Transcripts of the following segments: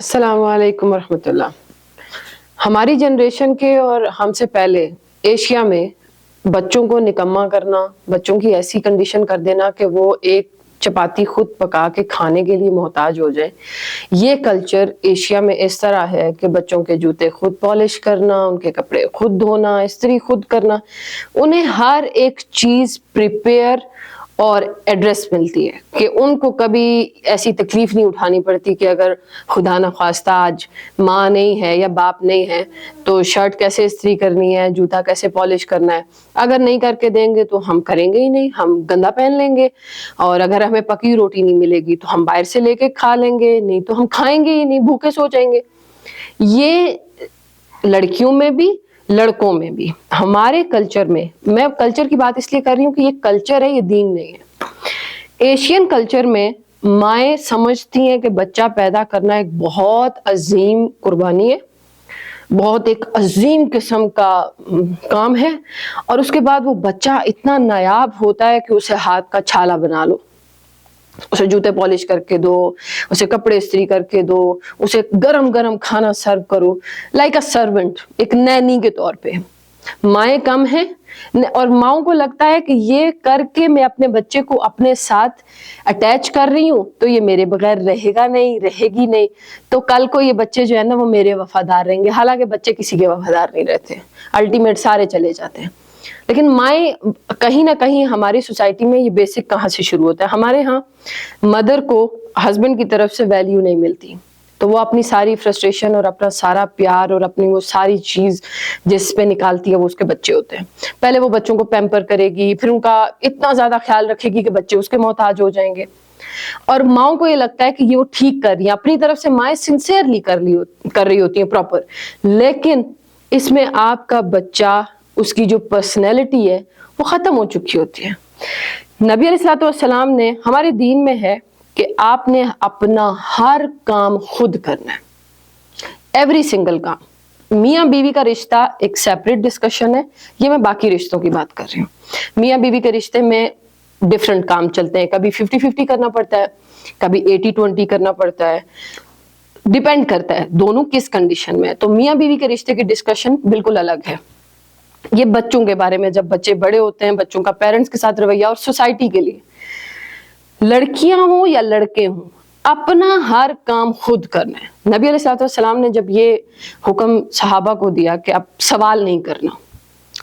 السلام علیکم ورحمۃ اللہ۔ ہماری جنریشن کے اور ہم سے پہلے ایشیا میں بچوں کو نکما کرنا، بچوں کی ایسی کنڈیشن کر دینا کہ وہ ایک چپاتی خود پکا کے کھانے کے لیے محتاج ہو جائیں، یہ کلچر ایشیا میں اس طرح ہے کہ بچوں کے جوتے خود پالش کرنا، ان کے کپڑے خود دھونا، استری خود کرنا، انہیں ہر ایک چیز پریپیئر اور ایڈریس ملتی ہے کہ ان کو کبھی ایسی تکلیف نہیں اٹھانی پڑتی کہ اگر خدا نخواستہ آج ماں نہیں ہے یا باپ نہیں ہے تو شرٹ کیسے استری کرنی ہے، جوتا کیسے پالش کرنا ہے۔ اگر نہیں کر کے دیں گے تو ہم کریں گے ہی نہیں، ہم گندا پہن لیں گے، اور اگر ہمیں پکی روٹی نہیں ملے گی تو ہم باہر سے لے کے کھا لیں گے، نہیں تو ہم کھائیں گے ہی نہیں، بھوکے سو جائیں گے۔ یہ لڑکیوں میں بھی لڑکوں میں بھی ہمارے کلچر میں، میں کلچر کی بات اس لیے کر رہی ہوں کہ یہ کلچر ہے، یہ دین نہیں ہے۔ ایشین کلچر میں مائیں سمجھتی ہیں کہ بچہ پیدا کرنا ایک بہت عظیم قربانی ہے، بہت ایک عظیم قسم کا کام ہے، اور اس کے بعد وہ بچہ اتنا نایاب ہوتا ہے کہ اسے ہاتھ کا چھالا بنا لو، اسے جوتے پالش کر کے دو، اسے کپڑے استری کر کے دو، اسے گرم گرم کھانا سرو کرو، لائک اے سرونٹ، ایک نینی کے طور پہ۔ مائیں کم ہیں، اور ماؤں کو لگتا ہے کہ یہ کر کے میں اپنے بچے کو اپنے ساتھ اٹیچ کر رہی ہوں تو یہ میرے بغیر رہے گا نہیں، رہے گی نہیں، تو کل کو یہ بچے جو ہے نا وہ میرے وفادار رہیں گے۔ حالانکہ بچے کسی کے وفادار نہیں رہتے، الٹیمیٹ سارے چلے جاتے ہیں۔ لیکن مائیں کہیں نہ کہیں ہماری سوسائٹی میں یہ بیسک کہاں سے شروع ہوتا ہے؟ ہمارے ہاں مدر کو ہسبینڈ کی طرف سے ویلیو نہیں ملتی، تو وہ اپنی ساری فرسٹریشن اور اپنا سارا پیار اور اپنی وہ ساری چیز جس پہ نکالتی ہے وہ اس کے بچے ہوتے ہیں۔ پہلے وہ بچوں کو پیمپر کرے گی، پھر ان کا اتنا زیادہ خیال رکھے گی کہ بچے اس کے محتاج ہو جائیں گے، اور ماؤں کو یہ لگتا ہے کہ یہ وہ ٹھیک کر رہی ہیں، اپنی طرف سے مائیں سنسیئرلی کر رہی ہوتی ہیں پراپر، لیکن اس میں آپ کا بچہ، اس کی جو پرسنالٹی ہے وہ ختم ہو چکی ہوتی ہے۔ نبی علیہ الصلوۃ والسلام نے، ہمارے دین میں ہے کہ آپ نے اپنا ہر کام خود کرنا ہے، ایوری سنگل کام۔ میاں بیوی کا رشتہ ایک سیپریٹ ڈسکشن ہے، یہ میں باقی رشتوں کی بات کر رہی ہوں۔ میاں بیوی کے رشتے میں ڈفرنٹ کام چلتے ہیں، کبھی 50-50 کرنا پڑتا ہے، کبھی 80-20 کرنا پڑتا ہے، ڈیپینڈ کرتا ہے دونوں کس کنڈیشن میں ہے۔ تو میاں بیوی کے رشتے کی ڈسکشن بالکل الگ ہے۔ یہ بچوں کے بارے میں، جب بچے بڑے ہوتے ہیں، بچوں کا پیرنٹس کے ساتھ رویہ اور سوسائٹی کے لیے، لڑکیاں ہوں یا لڑکے ہوں، اپنا ہر کام خود کرنا ہے۔ نبی علیہ الصلوۃ والسلام نے جب یہ حکم صحابہ کو دیا کہ اب سوال نہیں کرنا،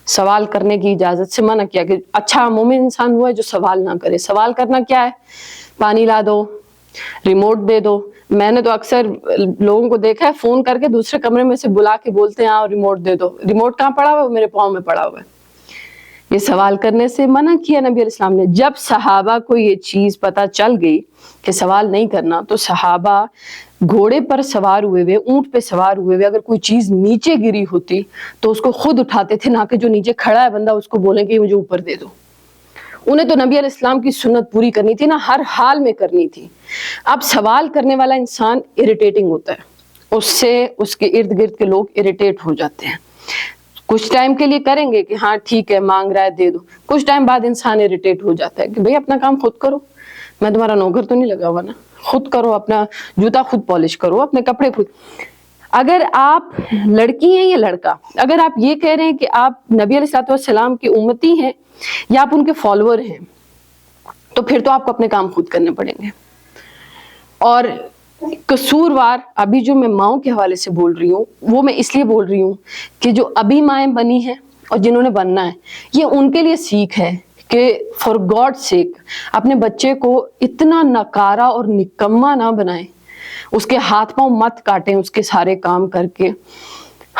سوال کرنے کی اجازت سے منع کیا کہ اچھا مومن انسان ہوا ہے جو سوال نہ کرے۔ سوال کرنا کیا ہے؟ پانی لا دو، ریموٹ دے دو۔ میں نے تو اکثر لوگوں کو دیکھا ہے فون کر کے دوسرے کمرے میں سے بلا کے بولتے ہیں آؤ ریموٹ دے دو۔ ریموٹ کہاں پڑا ہوا ہے؟ میرے پاؤں میں پڑا ہوا ہے۔ یہ سوال کرنے سے منع کیا نبی علیہ السلام نے۔ جب صحابہ کو یہ چیز پتہ چل گئی کہ سوال نہیں کرنا، تو صحابہ گھوڑے پر سوار ہوئے ہوئے، اونٹ پہ سوار ہوئے ہوئے، اگر کوئی چیز نیچے گری ہوتی تو اس کو خود اٹھاتے تھے، نہ کہ جو نیچے کھڑا ہے بندہ اس کو بولیں کہ مجھے اوپر دے دو۔ انہیں تو نبی علیہ السلام کی سنت پوری کرنی تھی نا، ہر حال میں کرنی تھی۔ اب سوال کرنے والا انسان اریٹیٹنگ ہوتا ہے، اس سے اس کے ارد گرد کے لوگ اریٹیٹ ہو جاتے ہیں۔ کچھ ٹائم کے لیے کریں گے کہ ہاں ٹھیک ہے مانگ رہا ہے دے دو، کچھ ٹائم بعد انسان اریٹیٹ ہو جاتا ہے کہ بھئی اپنا کام خود کرو، میں تمہارا نوکر تو نہیں لگا ہوا نا، خود کرو، اپنا جوتا خود پالش کرو، اپنے کپڑے خود۔ اگر آپ لڑکی ہیں یا لڑکا، اگر آپ یہ کہہ رہے ہیں کہ آپ نبی علیہ الصلوۃ والسلام کی امتی ہیں یا آپ ان کے فالوور ہیں، تو پھر تو آپ کو اپنے کام خود کرنے پڑیں گے۔ اور قصوروار، ابھی جو میں ماؤں کے حوالے سے بول رہی ہوں وہ میں اس لیے بول رہی ہوں کہ جو ابھی مائیں بنی ہیں اور جنہوں نے بننا ہے، یہ ان کے لیے سیکھ ہے کہ فار گاڈ سیک اپنے بچے کو اتنا نکارا اور نکما نہ بنائیں، اس کے ہاتھ پاؤں مت کاٹیں اس کے سارے کام کر کے۔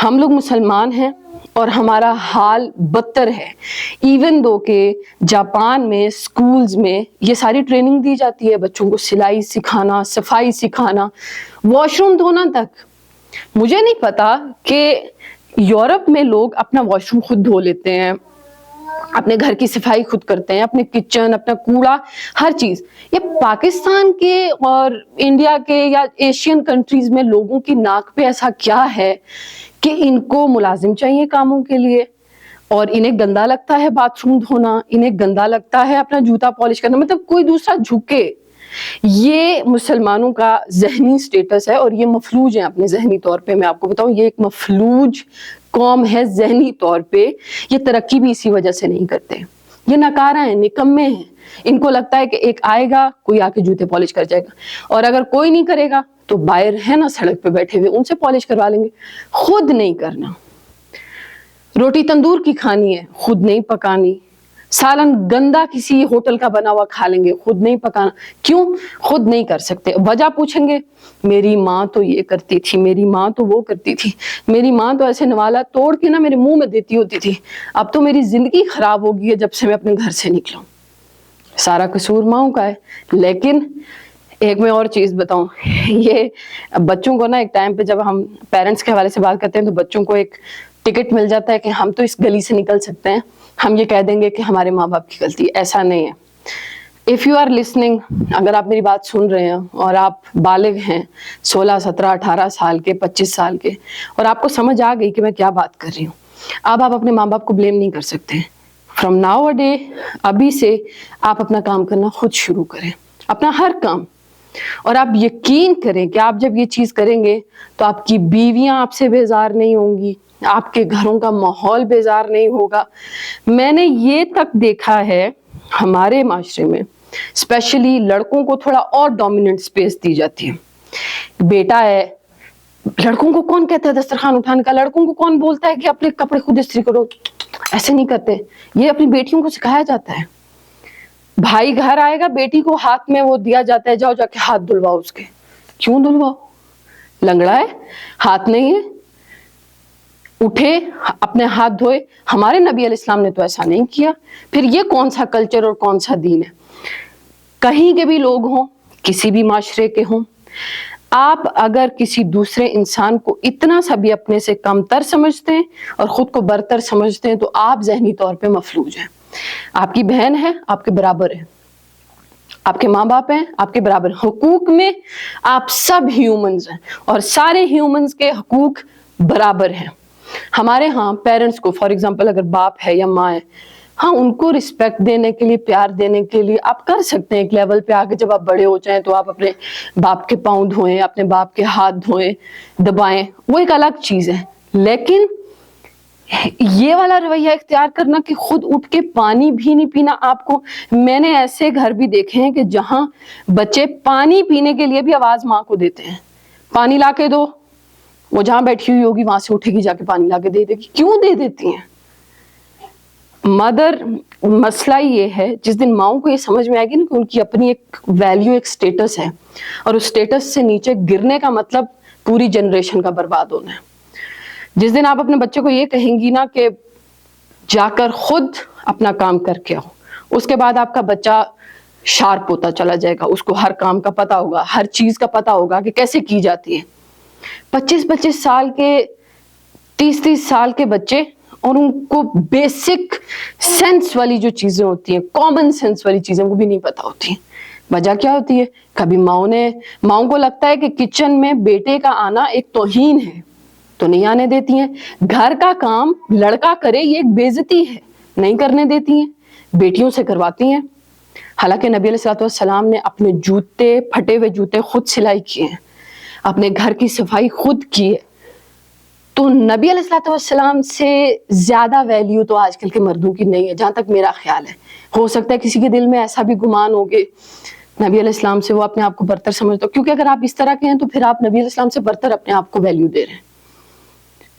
ہم لوگ مسلمان ہیں اور ہمارا حال بدتر ہے، ایون دو کہ جاپان میں سکولز میں یہ ساری ٹریننگ دی جاتی ہے، بچوں کو سلائی سکھانا، صفائی سکھانا، واش روم دھونا تک۔ مجھے نہیں پتا کہ یورپ میں لوگ اپنا واش روم خود دھو لیتے ہیں، اپنے گھر کی صفائی خود کرتے ہیں، اپنے کچن، اپنا کوڑا، ہر چیز۔ یہ پاکستان کے اور انڈیا کے یا ایشین کنٹریز میں لوگوں کی ناک پہ ایسا کیا ہے کہ ان کو ملازم چاہیے کاموں کے لیے، اور انہیں گندا لگتا ہے باتھ روم دھونا، انہیں گندا لگتا ہے اپنا جوتا پالش کرنا، مطلب کوئی دوسرا جھکے یہ مسلمانوں کا ذہنی سٹیٹس ہے اور یہ مفلوج ہیں اپنے ذہنی طور پہ. میں آپ کو بتاؤں یہ ایک مفلوج قوم ہے ذہنی طور پہ. یہ ترقی بھی اسی وجہ سے نہیں کرتے. یہ ناکارہ ہیں, نکمے ہیں. ان کو لگتا ہے کہ ایک آئے گا کوئی آ کے جوتے پالش کر جائے گا, اور اگر کوئی نہیں کرے گا تو باہر ہے نا سڑک پہ بیٹھے ہوئے ان سے پالش کروا لیں گے. خود نہیں کرنا. روٹی تندور کی کھانی ہے, خود نہیں پکانی. سالن گندا کسی ہوٹل کا بنا ہوا کھا لیں گے, خود نہیں پکانا. کیوں؟ خود نہیں کر سکتے. وجہ پوچھیں گے, میری ماں تو یہ کرتی تھی, میری ماں تو وہ کرتی تھی, میری ماں تو ایسے نوالا توڑ کے نا میرے منہ میں دیتی ہوتی تھی, اب تو میری زندگی خراب ہو گئی ہے جب سے میں اپنے گھر سے نکلا ہوں. سارا قصور ماؤں کا ہے. لیکن ایک میں اور چیز بتاؤں, یہ بچوں کو نا ایک ٹائم پہ جب ہم پیرنٹس کے حوالے سے بات کرتے ہیں تو بچوں کو ایک ٹکٹ مل جاتا ہے کہ ہم تو اس گلی سے نکل سکتے ہیں, ہم یہ کہہ دیں گے کہ ہمارے ماں باپ کی غلطی. ایسا نہیں ہے. اف یو آر لسننگ, اگر آپ میری بات سن رہے ہیں اور آپ بالغ ہیں 16, 17, 18 سال کے, 25 سال کے, اور آپ کو سمجھ آ گئی کہ میں کیا بات کر رہی ہوں, اب آپ اپنے ماں باپ کو بلیم نہیں کر سکتے. فرام ناؤ اے ڈے, ابھی سے آپ اپنا کام کرنا خود شروع کریں, اپنا ہر کام. اور آپ یقین کریں کہ آپ جب یہ چیز کریں گے تو آپ کی بیویاں آپ سے بیزار نہیں ہوں گی, آپ کے گھروں کا ماحول بیزار نہیں ہوگا. میں نے یہ تک دیکھا ہے ہمارے معاشرے میں اسپیشلی لڑکوں کو تھوڑا اور ڈومیننٹ اسپیس دی جاتی ہے. بیٹا ہے, لڑکوں کو کون کہتا ہے دسترخوان اٹھانے کا, لڑکوں کو کون بولتا ہے کہ اپنے کپڑے خود استری کرو, ایسے نہیں کرتے. یہ اپنی بیٹیوں کو سکھایا جاتا ہے. بھائی گھر آئے گا, بیٹی کو ہاتھ میں وہ دیا جاتا ہے, جاؤ جا کے ہاتھ دھلواؤ اس کے. کیوں دھلواؤ؟ لنگڑا ہے, ہاتھ نہیں ہے, اٹھے اپنے ہاتھ دھوئے. ہمارے نبی علیہ السلام نے تو ایسا نہیں کیا. پھر یہ کون سا کلچر اور کون سا دین ہے؟ کہیں کے بھی لوگ ہوں, کسی بھی معاشرے کے ہوں, آپ اگر کسی دوسرے انسان کو اتنا سا بھی اپنے سے کم تر سمجھتے ہیں اور خود کو برتر سمجھتے ہیں تو آپ ذہنی طور پہ مفلوج ہیں. آپ کی بہن ہے, آپ کے برابر ہے. آپ کے ماں باپ ہیں, آپ کے برابر. حقوق میں آپ سب ہیومنز ہیں اور سارے ہیومنز کے حقوق برابر ہیں. ہمارے ہاں پیرنٹس کو, فار ایگزامپل اگر باپ ہے یا ماں ہے, ہاں ان کو رسپیکٹ دینے کے لیے, پیار دینے کے لیے آپ کر سکتے ہیں. ایک لیول پہ آگے جب آپ بڑے ہو جائیں تو آپ اپنے باپ کے پاؤں دھوئیں, اپنے باپ کے ہاتھ دھوئیں, دبائیں, وہ ایک الگ چیز ہے. لیکن یہ والا رویہ اختیار کرنا کہ خود اٹھ کے پانی بھی نہیں پینا آپ کو, میں نے ایسے گھر بھی دیکھے ہیں کہ جہاں بچے پانی پینے کے لیے بھی آواز ماں کو دیتے ہیں, پانی لا کے دو. وہ جہاں بیٹھی ہوئی ہوگی وہاں سے اٹھے گی, جا کے پانی لا کے دے دے گی. کیوں دے دیتی ہیں مدر؟ مسئلہ یہ ہے جس دن ماؤں کو یہ سمجھ میں آئے گی نا کہ ان کی اپنی ایک ویلیو, ایک سٹیٹس ہے, اور اس سٹیٹس سے نیچے گرنے کا مطلب پوری جنریشن کا برباد ہونا ہے. جس دن آپ اپنے بچے کو یہ کہیں گی نا کہ جا کر خود اپنا کام کر کے آؤ, اس کے بعد آپ کا بچہ شارپ ہوتا چلا جائے گا. اس کو ہر کام کا پتا ہوگا, ہر چیز کا پتا ہوگا کہ کیسے کی جاتی ہے. 25 سال کے, 30 سال کے بچے, اور ان کو بیسک سینس والی جو چیزیں ہوتی ہیں, کامن سینس والی چیزیں, وہ بھی نہیں پتا ہوتی. وجہ کیا ہوتی ہے؟ کبھی ماؤں کو لگتا ہے کہ کچن میں بیٹے کا آنا ایک توہین ہے تو نہیں آنے دیتی ہیں. گھر کا کام لڑکا کرے یہ ایک بے عزتی ہے, نہیں کرنے دیتی ہیں, بیٹیوں سے کرواتی ہیں. حالانکہ نبی علیہ السلام نے اپنے جوتے, پھٹے ہوئے جوتے خود سلائی کیے ہیں, اپنے گھر کی صفائی خود کی ہے. تو نبی علیہ السلام سے زیادہ ویلیو تو آج کل کے مردوں کی نہیں ہے, جہاں تک میرا خیال ہے. ہو سکتا ہے کسی کے دل میں ایسا بھی گمان ہو کہ نبی علیہ السلام سے وہ اپنے آپ کو برتر سمجھتا ہو, کیونکہ اگر آپ اس طرح کے ہیں تو پھر آپ نبی علیہ السلام سے برتر اپنے آپ کو ویلیو دے رہے ہیں.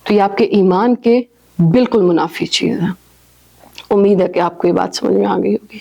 تو یہ آپ کے ایمان کے بالکل منافی چیز ہے. امید ہے کہ آپ کو یہ بات سمجھ میں آ گئی ہوگی.